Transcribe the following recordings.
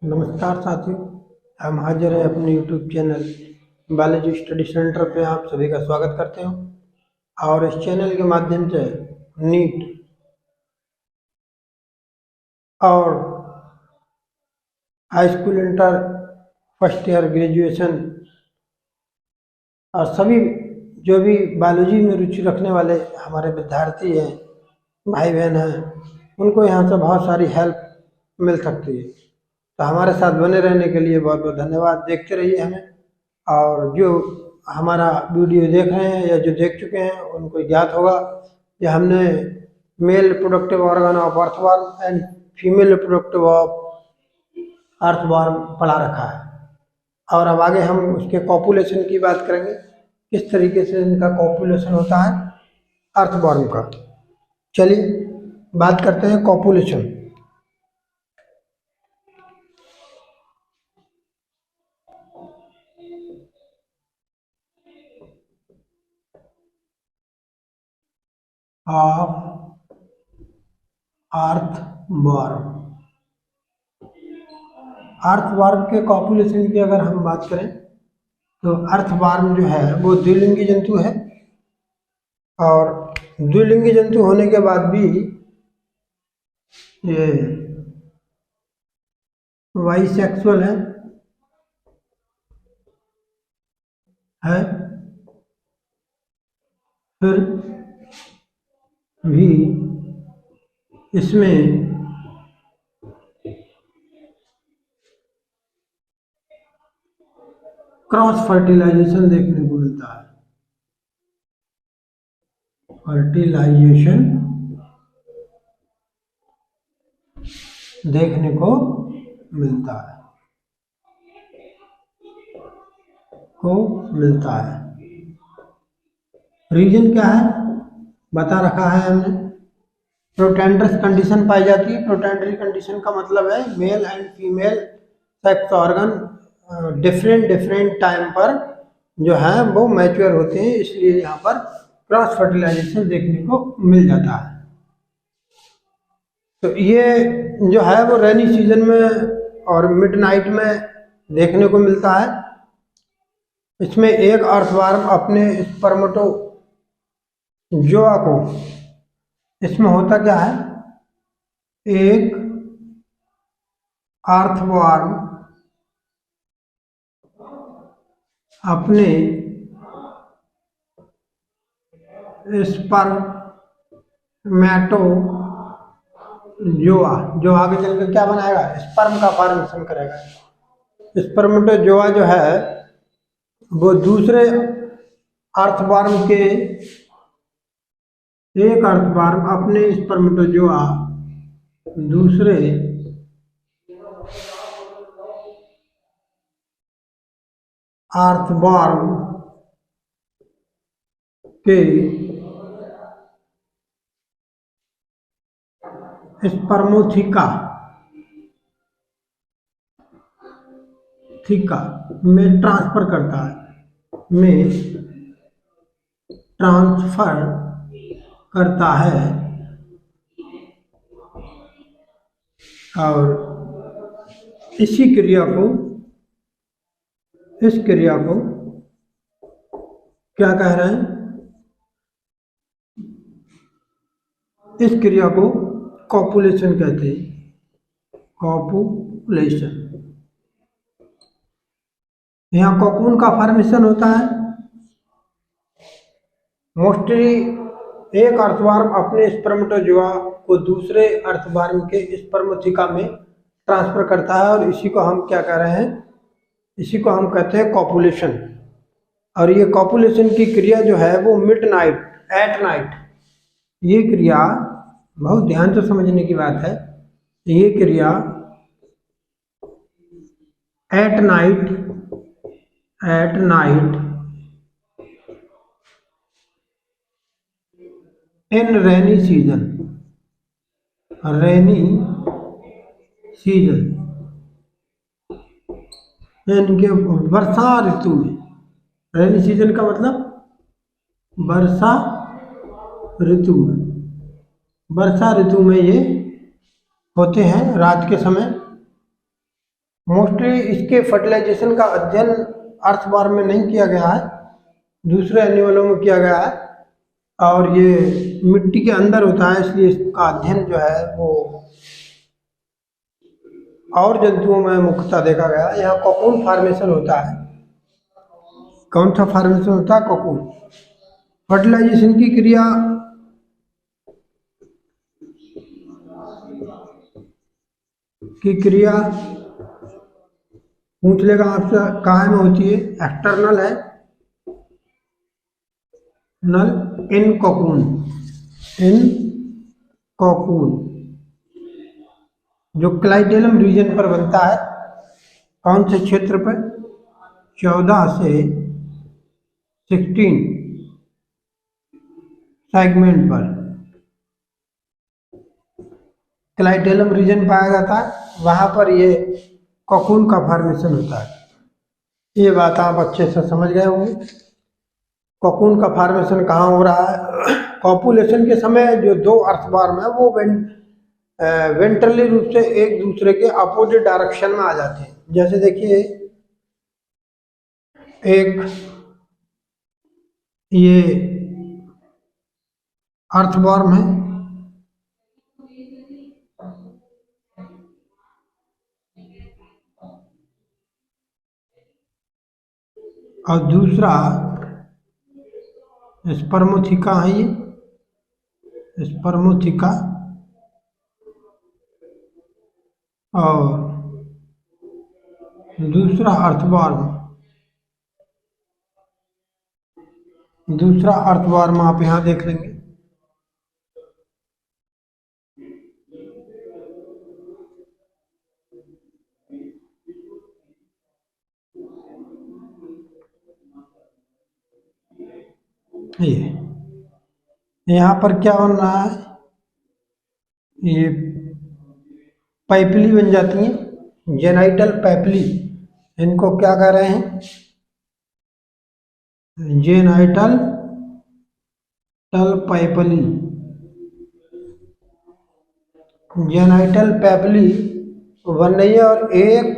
नमस्कार साथियों। हम हाजिर हैं अपने YouTube channel Balaji study centre पे। आप सभी का स्वागत करते हैं और इस चैनल के माध्यम से नीट और high school, inter, first year, graduation और सभी जो भी बायोलॉजी में रुचि रखने वाले हमारे विद्यार्थी हैं, भाई बहन हैं, उनको यहाँ से बहुत सारी हेल्प मिल सकती है। तो हमारे साथ बने रहने के लिए बहुत बहुत धन्यवाद। देखते रहिए हमें, और जो हमारा वीडियो देख रहे हैं या जो देख चुके हैं उनको ज्ञात होगा कि हमने male productive organ of earthworm and female productive of earthworm पढ़ा रखा है। और अब आगे हम उसके कॉपुलेशन की बात करेंगे, किस तरीके से इनका कॉपुलेशन होता है अर्थवर्म का। चलिए बात करते हैं कॉपुलेशन। ऑफ अर्थवर्म, अर्थवर्म के कॉपुलेशन की अगर हम बात करें तो अर्थवर्म जो है वो द्विलिंगी जंतु है, और द्विलिंगी जंतु होने के बाद भी ये बाइसेक्सुअल है फिर भी इसमें क्रॉस फर्टिलाइजेशन देखने को मिलता है। फर्टिलाइजेशन देखने को मिलता है। रीजन क्या है बता रखा है हमने। प्रोटेंडरस कंडीशन पाई जाती है। प्रोटेंडरी कंडीशन का मतलब है male and female sex organ different time पर जो है वो मैच्योर होते हैं, इसलिए यहाँ पर क्रॉस फर्टिलाइजेशन देखने को मिल जाता है। तो ये जो है वो रेनी सीजन में और मिडनाइट में देखने को मिलता है। इसमें एक अर्थवर्म अपने स्पर्मेटोजोआ को, इसमें होता क्या है, एक अर्थवर्म अपने स्पर्मेटोजोआ जो आगे चलकर क्या बनाएगा, स्पर्म का फॉर्मेशन करेगा। स्पर्मेटोजोआ जो है वो दूसरे अर्थवर्म के, एक अर्थवर्म अपने स्पर्मेटोजोआ दूसरे अर्थवर्म के स्पर्मोथिका में ट्रांसफर करता है, और इस क्रिया को क्या कह रहे हैं, इस क्रिया को कॉपुलेशन कहते हैं। कॉपुलेशन, यहाँ कोकून का फॉर्मेशन होता है। मोस्टली एक अर्थवर्म अपने स्पर्मेटोजोआ को दूसरे अर्थवर्म के स्पर्मोथिका में ट्रांसफर करता है, और इसी को हम क्या कह रहे हैं, इसी को हम कहते हैं कॉपुलेशन। और ये कॉपुलेशन की क्रिया जो है वो एट नाइट, ये क्रिया बहुत ध्यान से समझने की बात है। ये क्रिया at night in rainy season यानी कि वर्षा ऋतु में। रेनी सीजन का मतलब वर्षा ऋतु में ये होते हैं रात के समय। मोस्टली इसके फर्टिलाइजेशन का अध्ययन अर्थवर्म में नहीं किया गया है, दूसरे एनिमलों में किया गया है, और ये मिट्टी के अंदर होता है, इसलिए इसका अध्ययन जो है वो और जंतुओं में मुख्यतः देखा गया है। यहाँ कोकून फॉर्मेशन होता है। कौन सा फॉर्मेशन होता है? कोकून। फर्टिलाइजेशन की क्रिया पूछ लेगा आपसे, कहाँ में होती है? एक्सटर्नल है नल इन कोकून, जो क्लाइटेलम रीजन पर बनता है। कौन से क्षेत्र पर? 14 से 16 सेगमेंट पर क्लाइटेलम रीजन पाया जाता है, वहां पर ये कोकून का फॉर्मेशन होता है। ये बात आप अच्छे से समझ गए होंगे। कोकून का फॉर्मेशन कहाँ हो रहा है? कॉपुलेशन के समय जो दो अर्थवर्म है वो वेंट्रली रूप से एक दूसरे के अपोजिट डायरेक्शन में आ जाते हैं। जैसे देखिए, एक ये अर्थवर्म है, और दूसरा स्पर्मोथिका है। ये स्पर्मोथिका और दूसरा अर्थवर्म आप यहाँ देख लेंगे। ये यहाँ पर क्या बन रहा है? ये पैपली बन जाती है, जेनाइटल पैपली। इनको क्या कह रहे हैं? जेनाइटल पैपली। जेनाइटल पैपली बन रही है, और एक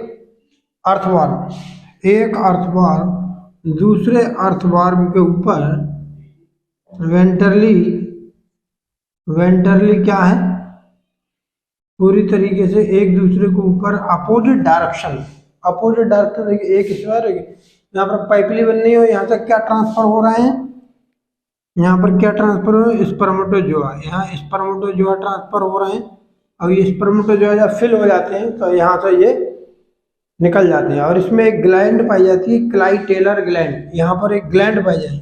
अर्थवर्म दूसरे अर्थवर्म के ऊपर वेंट्रली क्या है? पूरी तरीके से एक दूसरे के ऊपर अपोजिट डायरेक्शन देखिए, एक इस बार यहाँ पर पाइपली बननी हो, यहाँ तक क्या ट्रांसफर हो रहे हैं? यहाँ पर क्या ट्रांसफर हो रहा है? स्पर्मेटोजोआ। यहाँ स्पर्मेटोजोआ ट्रांसफर हो रहे हैं, और ये स्पर्मेटोजोआ जब फिल हो जाते हैं तो यहाँ से ये निकल जाते हैं। और इसमें एक ग्लैंड पाई जाती है, क्लाइटेलर ग्लैंड। यहाँ पर एक ग्लैंड पाई जाएगी,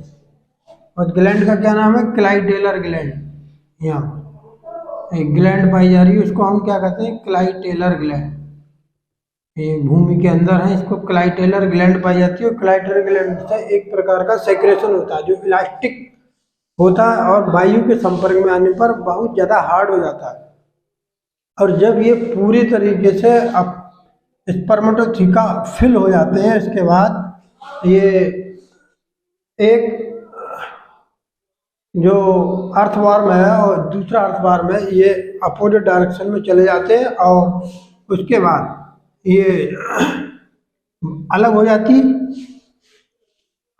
और ग्लैंड का क्या नाम है? Clitellar gland. यहाँ एक ग्लैंड पाई जा रही है, उसको हम क्या कहते हैं? Clitellar gland. ये भूमि के अंदर है, इसको क्लाइटेलर ग्लैंड पाई जाती है। और क्लाइटेलर ग्लैंड से एक प्रकार का सेक्रेशन होता है जो इलास्टिक होता है, और वायु के संपर्क में आने पर बहुत ज़्यादा हार्ड हो जाता है। और जब ये पूरी तरीके से अब स्पर्मेटोथिका फिल हो जाते हैं, इसके बाद ये एक जो अर्थवर्म है और दूसरा अर्थवर्म है, ये अपोजिट डायरेक्शन में चले जाते हैं, और उसके बाद ये अलग हो जाती है,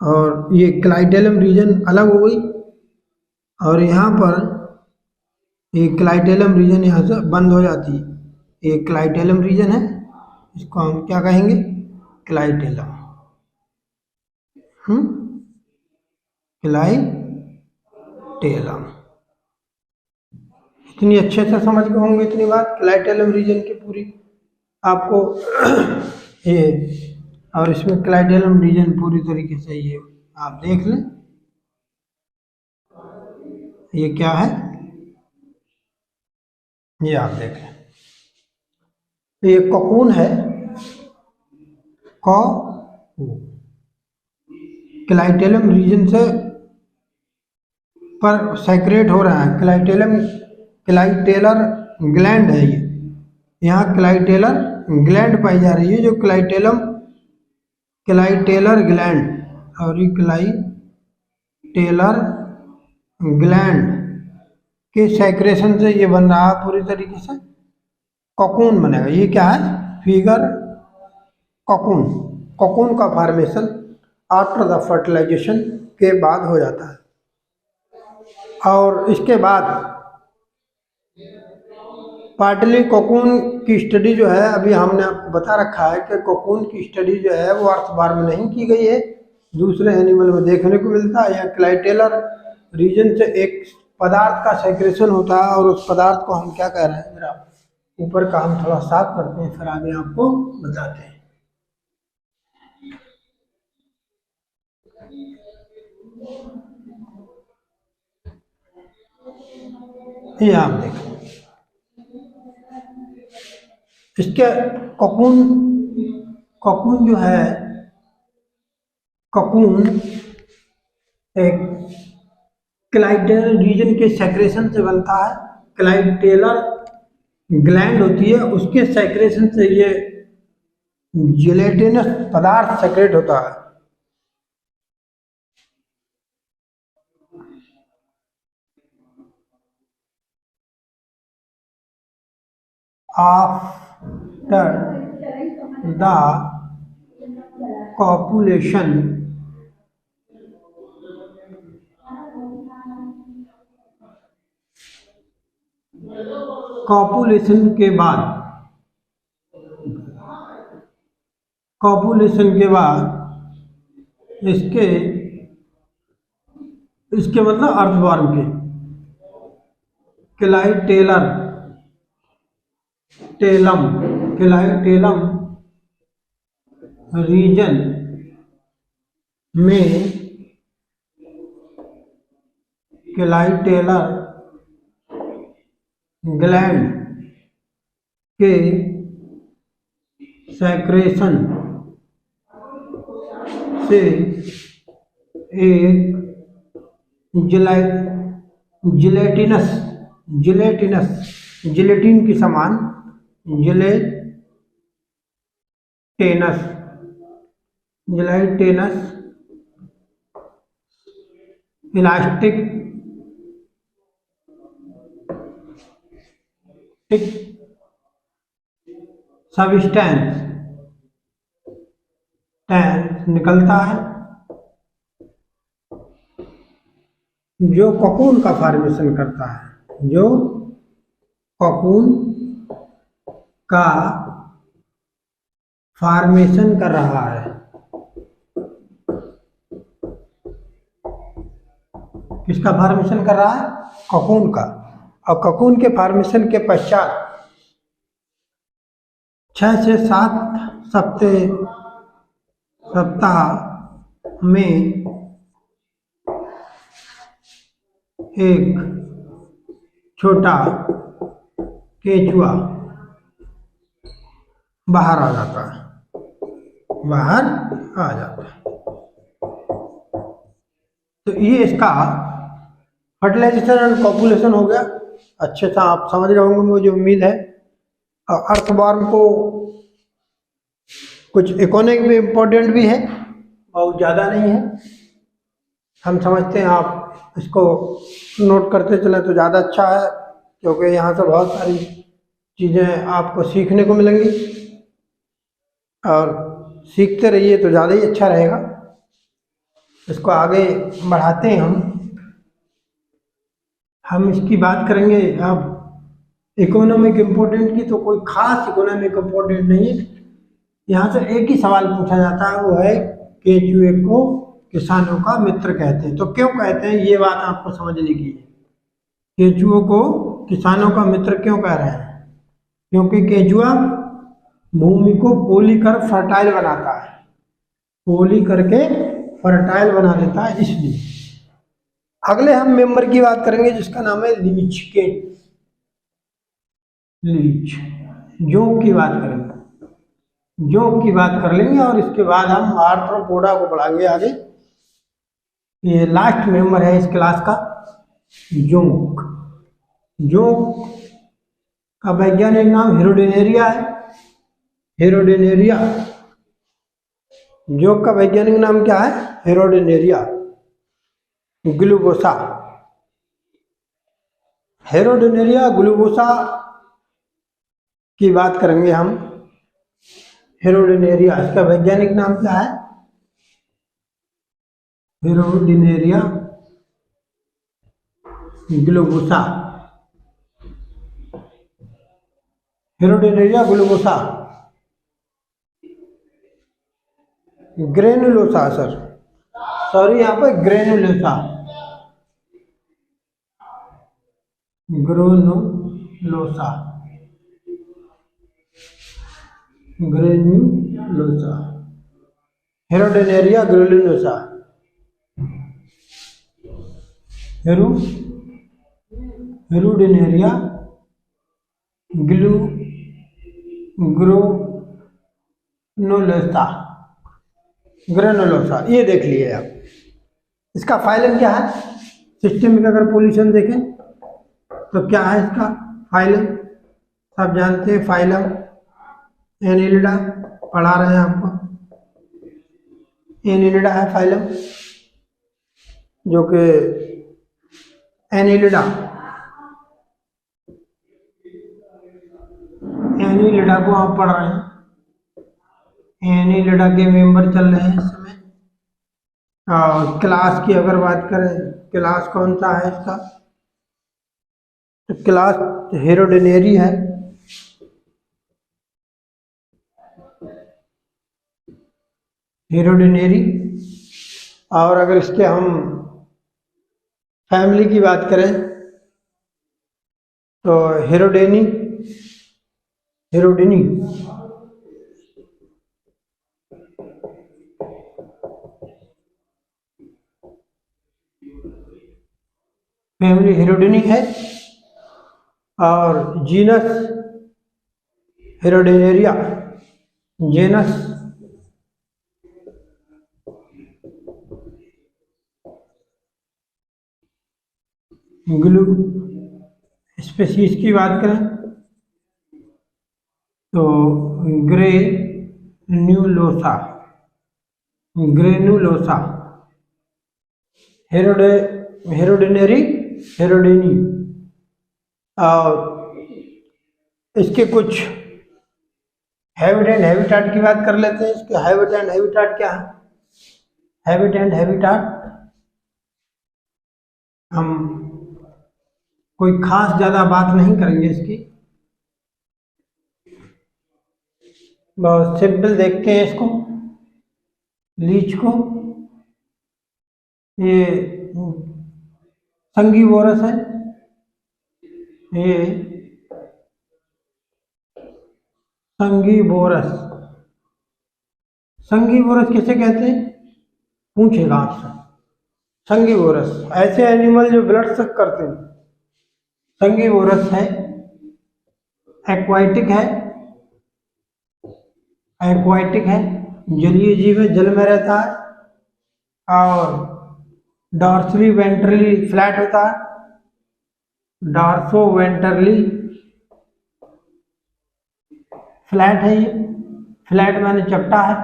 और ये क्लाइटेलम रीजन अलग हो गई, और यहाँ पर ये क्लाइटेलम रीजन यहाँ से बंद हो जाती है। ये क्लाइटेलम रीजन है, इसको हम क्या कहेंगे? क्लाइटेलम। क्लाइटेलम। इतनी अच्छे से समझ गए होंगे इतनी बात क्लाइटेलम रीजन की पूरी आपको ये, और इसमें क्लाइटेलम रीजन पूरी तरीके से ये आप देख लें। ये क्या है? ये आप देखें, ये कोकून है। क्लाइटेलम रीजन से पर सेक्रेट हो रहा है। क्लाइटेलर ग्लैंड है ये। यहाँ क्लाइटेलर ग्लैंड पाई जा रही है, जो क्लाइटेलर ग्लैंड, और ये क्लाइटेलर ग्लैंड के सेक्रेशन से ये बन रहा है पूरी तरीके से कोकून बनेगा। ये क्या है? फिगर कोकून, कोकून का फॉर्मेशन आफ्टर द फर्टिलाइजेशन के बाद हो जाता है। और इसके बाद पार्टली कोकून की स्टडी जो है, अभी हमने आपको बता रखा है कि कोकून की स्टडी जो है वो अर्थवार में नहीं की गई है, दूसरे एनिमल में देखने को मिलता है। या क्लाइटेलर रीजन से एक पदार्थ का सेक्रेशन होता है, और उस पदार्थ को हम क्या कह रहे हैं, जरा ऊपर का हम थोड़ा साफ करते हैं, फिर आगे आपको बताते हैं। ये आप देखें, इसके कोकून, कोकून जो है, कोकून एक क्लाइटेलर रीजन के सेक्रेशन से बनता है। क्लाइटेलर ग्लैंड होती है, उसके सेक्रेशन से ये जिलेटिनस पदार्थ सेक्रेट होता है। आफ्टर द कॉपुलेशन, कॉपुलेशन के बाद, कॉपुलेशन के बाद इसके मतलब अर्थवर्म के क्लाइटेलर टेलम, क्लाइटेलम रीजन में, क्लाइटेलर ग्लैंड के सेक्रेशन से एक जिलेटिनस, जिलेटिन के समान, जिलेटिनस इलास्टिक सबस्टेंस निकलता है, जो कोकून का फॉर्मेशन करता है, जो कोकून का फॉर्मेशन कर रहा है। किसका फॉर्मेशन कर रहा है? कोकून का। और कोकून के फॉर्मेशन के पश्चात 6 से 7 सप्ताह में एक छोटा केचुआ बाहर आ जाता है, तो ये इसका फर्टिलाइजेशन एंड कॉपुलेशन हो गया। अच्छे से आप समझ रहे होंगे, मुझे उम्मीद है। और अर्थवर्म को कुछ इकोनॉमिक में इम्पोर्टेंट भी है, बहुत ज़्यादा नहीं है, हम समझते हैं। आप इसको नोट करते चले तो ज़्यादा अच्छा है, क्योंकि यहाँ से बहुत सारी चीज़ें आपको सीखने को मिलेंगी, और सीखते रहिए तो ज़्यादा ही अच्छा रहेगा। इसको आगे बढ़ाते हैं हम इसकी बात करेंगे। अब इकोनॉमिक इम्पोर्टेंट की तो कोई खास इकोनॉमिक इम्पोर्टेंट नहीं है। यहाँ से एक ही सवाल पूछा जाता है, वो है केचुए को किसानों का मित्र कहते हैं। तो क्यों कहते हैं, ये बात आपको समझने की है। केचुओं को किसानों का मित्र क्यों कह रहे हैं? क्योंकि केचुआ भूमि को पोली कर फर्टाइल बनाता है, पोली करके फर्टाइल बना देता है, इसलिए। अगले हम मेंबर की बात करेंगे, जिसका नाम है लीच के, लीच, जोंक की बात करेंगे, जोंक की बात कर लेंगे, और इसके बाद हम आर्थ्रोपोडा को बढ़ाएंगे आगे। ये लास्ट मेंबर है इस क्लास का, जोंक। जोंक का वैज्ञानिक नाम हेरोडेनेरिया है, हेरोडेनेरिया। जोंक का वैज्ञानिक नाम क्या है? हेरोडेनेरिया ग्लूकोसा। हेरोडेनेरिया ग्लूकोसा की बात करेंगे हम। हेरोडिनेरिया, इसका वैज्ञानिक नाम क्या है? हेरोडिनेरिया globosa, हेरोडिनेरिया globosa, granulosa sir, sorry यहाँ पर granulosa, granulosa, granulosa, हेरोडिनेरिया granulosa, हेरोडिनेरिया granulosa, granulosa, ये देख लिए आप। इसका फाइलम क्या है? सिस्टमिक अगर पोल्यूशन देखें तो क्या है इसका फाइलम? सब जानते हैं फाइलम एनिलिडा, पढ़ा रहे हैं आपको, एनिलिडा है फाइलम, जो कि एनिलिडा, एनिलिडा को आप पढ़ रहे हैं, एनिलिडा के मेंबर चल रहे हैं इस समय। क्लास की अगर बात करें, क्लास कौन सा है इसका? तो क्लास हेरोडिनेरी है, हेरोडिनेरी। और अगर इसके हम फैमिली की बात करें तो हेरोडेनी, हेरोडिनी, फैमिली हेरोडिनी है। और जीनस हेरोडिनेरिया, जेनस ग्लू। स्पीशीज की बात करें तो ग्रेन्युलोसा, ग्रेनुलोसा, हेरोडिनेरी, हेरोडिनी। और इसके कुछ हैबिट एंड हैबिटाट की बात कर लेते हैं। इसके हैबिट एंड हैबिटाट क्या है? हैबिट एंड हैबिटाट हम कोई खास ज्यादा बात नहीं करेंगे इसकी, बहुत सिंपल देखते हैं इसको। लीच को, ये संगीवोरस है, ये संगीवोरस, संगीवोरस किसे कहते हैं पूछेगा आपसे? संगीवोरस ऐसे एनिमल जो ब्लड सक करते हैं, संगीवोरस है। एक्वाटिक है, एक्वाटिक है, जलीय जीव है, जल में रहता है। और डॉर्सली वेंट्रली फ्लैट होता है, डॉर्सो वेंट्रली फ्लैट है, ये फ्लैट माने चपटा है,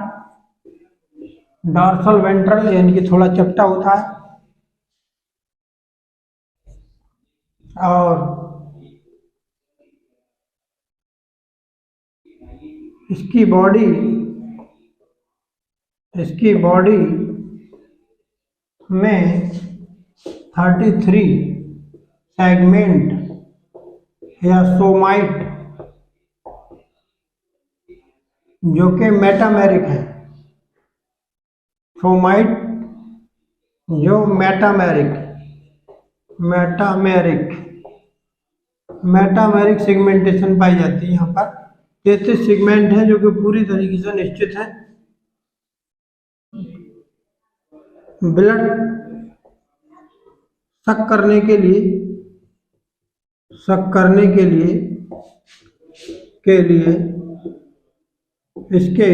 डॉर्सल वेंट्रल यानी कि थोड़ा चपटा होता है। और इसकी बॉडी में 33 सेगमेंट या सोमाइट जो कि मेटामेरिक है, सोमाइट जो मेटामेरिक सेगमेंटेशन पाई जाती है। यहाँ पर 33 सेगमेंट हैं जो कि पूरी तरीके से निश्चित है। ब्लड सक करने के लिए इसके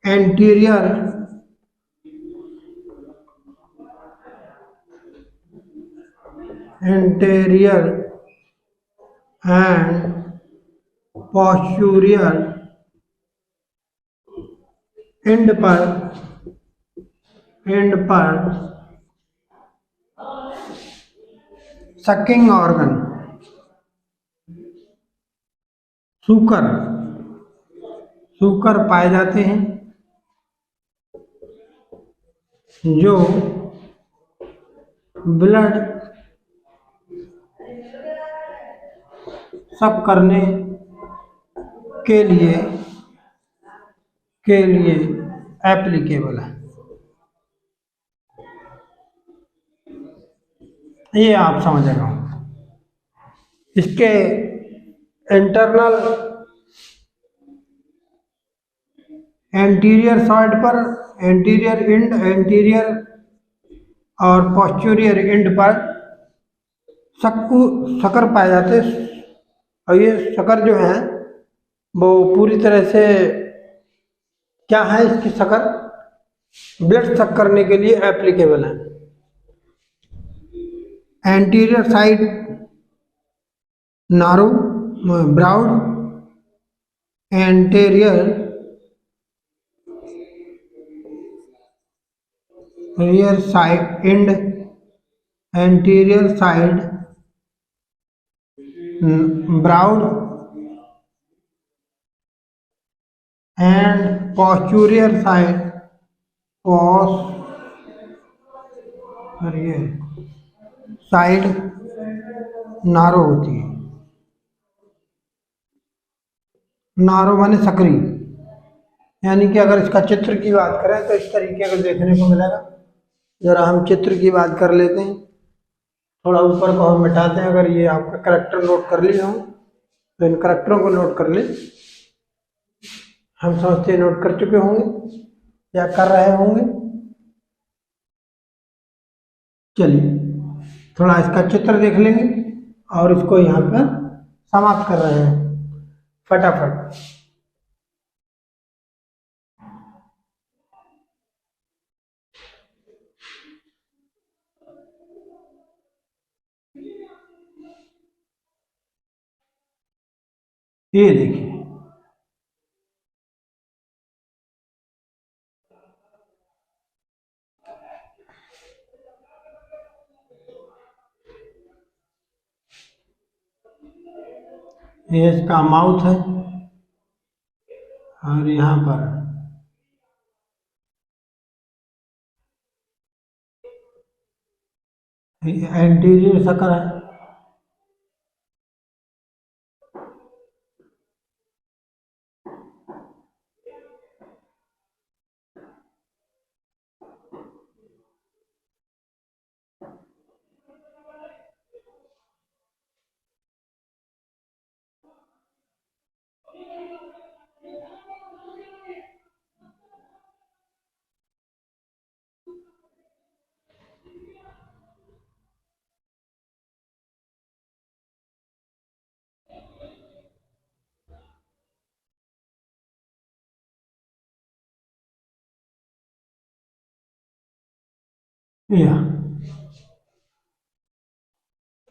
एंटीरियर एंड पोस्टीरियर एंड पर सकिंग ऑर्गन सूकर सूकर पाए जाते हैं जो ब्लड सब करने के लिए एप्लीकेबल है। ये आप समझेगा। इसके इंटरनल एंटीरियर साइड पर, एंटीरियर एंड, एंटीरियर और पोस्टीरियर एंड पर शक्कर पाए जाते हैं। और ये शक्कर जो है वो पूरी तरह से क्या है, इसकी शक्कर ब्लड सक करने के लिए एप्लीकेबल है। Anterior side narrow broad, anterior rear side and, anterior side broad and posterior side narrow होती है। नारो माने सकरी, यानी कि अगर इसका चित्र की बात करें तो इस तरीके का देखने को मिलेगा। जरा हम चित्र की बात कर लेते हैं। थोड़ा ऊपर को हम मिटाते हैं। अगर ये आपका करैक्टर नोट कर लिए हों तो इन करैक्टरों को नोट कर ले। हम समझते नोट कर चुके होंगे या कर रहे होंगे। चलिए थोड़ा इसका चित्र देख लेंगे और इसको यहाँ पर समाप्त कर रहे हैं फटाफट। ये देखिए, ये इसका माउथ है और यहाँ पर एंटीरियर शक्कर है।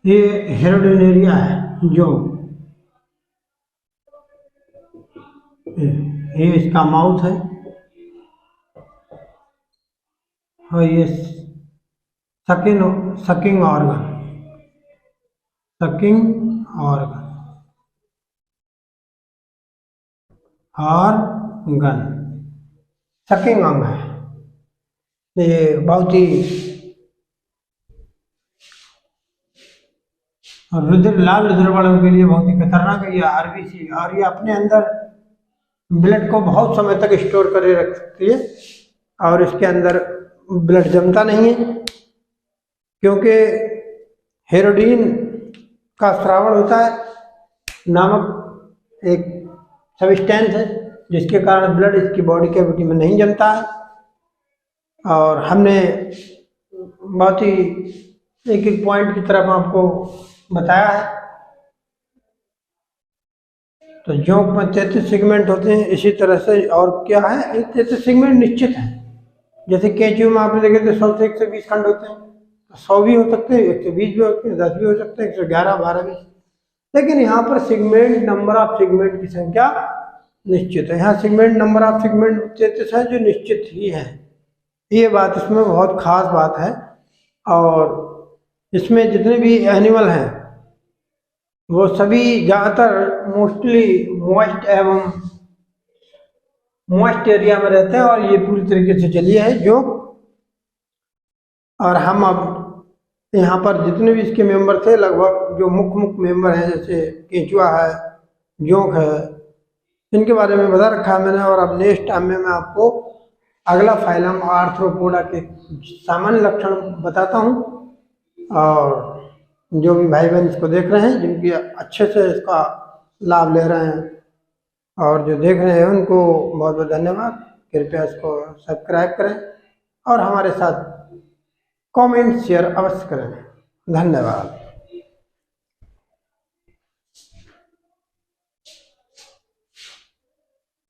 ये हेरोडेनेरिया है जो ये इसका माउथ है और ये सकिंग ऑर्गन सकिंग अंग है। ये बहुत ही लाल रुधिर वालों के लिए बहुत ही खतरनाक है ये आरबीसी। और ये अपने अंदर ब्लड को बहुत समय तक स्टोर करे रख सकती है और इसके अंदर ब्लड जमता नहीं है, क्योंकि हेरोडीन का स्रावण होता है नामक एक सब्सटेंस है जिसके कारण ब्लड इसकी बॉडी कैविटी में नहीं जमता है। और हमने बहुत ही एक एक पॉइंट की तरफ आपको बताया है। तो जोंक में 33 सेगमेंट होते हैं, इसी तरह से और क्या है, ये 33 सेगमेंट निश्चित है। जैसे कैंचियों में आपने देखे तो 100 से 120 खंड होते हैं, 100 भी हो सकते हैं, 120 भी हो सकते हैं, 10 भी हो सकते हैं, 111, 12 भी। लेकिन यहाँ पर सेगमेंट, नंबर ऑफ सेगमेंट की संख्या निश्चित है। यहाँ सेगमेंट, नंबर ऑफ सेगमेंट 33 है जो निश्चित ही है। ये बात इसमें बहुत खास बात है। और इसमें जितने भी एनिमल हैं वो सभी ज़्यादातर मोस्टली मॉइस्ट एरिया में रहते हैं और ये पूरी तरीके से जलीय है जो। और हम अब यहाँ पर जितने भी इसके मेंबर थे लगभग जो मुख्य मेंबर हैं जैसे केंचुआ है, जोंक है, इनके बारे में बता रखा है मैंने। और अब नेक्स्ट टाइम में मैं आपको अगला फाइलम आर्थ्रोपोडा के सामान्य लक्षण बताता हूँ। और जो भी भाई बहन इसको देख रहे हैं, जिनकी अच्छे से इसका लाभ ले रहे हैं और जो देख रहे हैं उनको बहुत बहुत धन्यवाद। कृपया इसको सब्सक्राइब करें और हमारे साथ कमेंट शेयर अवश्य करें। धन्यवाद।